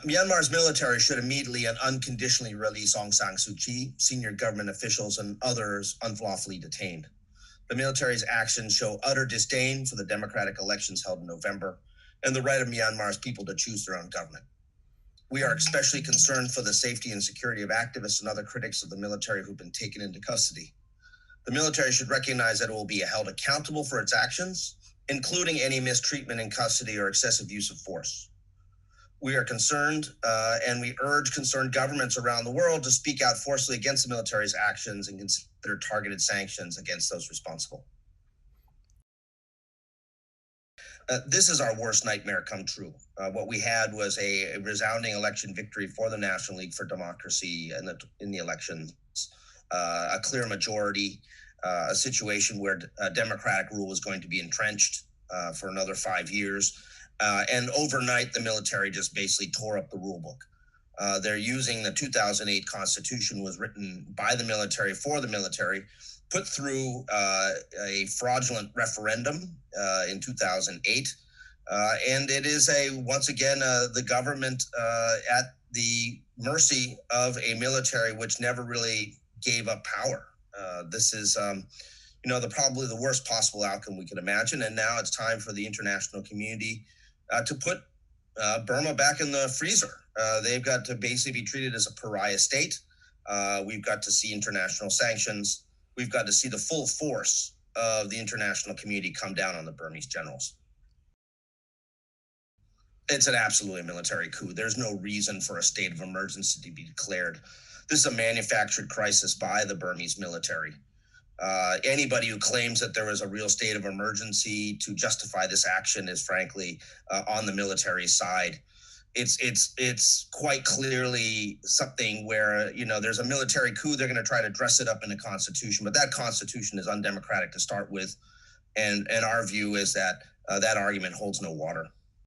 Myanmar's military should immediately and unconditionally release Aung San Suu Kyi, senior government officials, and others unlawfully detained. The military's actions show utter disdain for the democratic elections held in November and the right of Myanmar's people to choose their own government. We are especially concerned for the safety and security of activists and other critics of the military who've been taken into custody. The military should recognize that it will be held accountable for its actions, including any mistreatment in custody or excessive use of force. We are concerned and we urge concerned governments around the world to speak out forcefully against the military's actions and consider targeted sanctions against those responsible. This is our worst nightmare come true. What we had was a resounding election victory for the National League for Democracy in the elections, a clear majority, a situation where democratic rule was going to be entrenched for another 5 years. And overnight, the military just basically tore up the rule book. They're using the 2008 Constitution was written by the military for the military, put through a fraudulent referendum in 2008. And it is once again, the government at the mercy of a military which never really gave up power. This is, probably the worst possible outcome we could imagine. And now it's time for the international community to put Burma back in the freezer. They've got to basically be treated as a pariah state. We've got to see international sanctions. We've got to see the full force of the international community come down on the Burmese generals. It's an absolutely military coup. There's no reason for a state of emergency to be declared. This is a manufactured crisis by the Burmese military. Anybody who claims that there was a real state of emergency to justify this action is frankly on the military side. It's quite clearly something where, there's a military coup. They're going to try to dress it up in a constitution, but that constitution is undemocratic to start with. And our view is that that argument holds no water.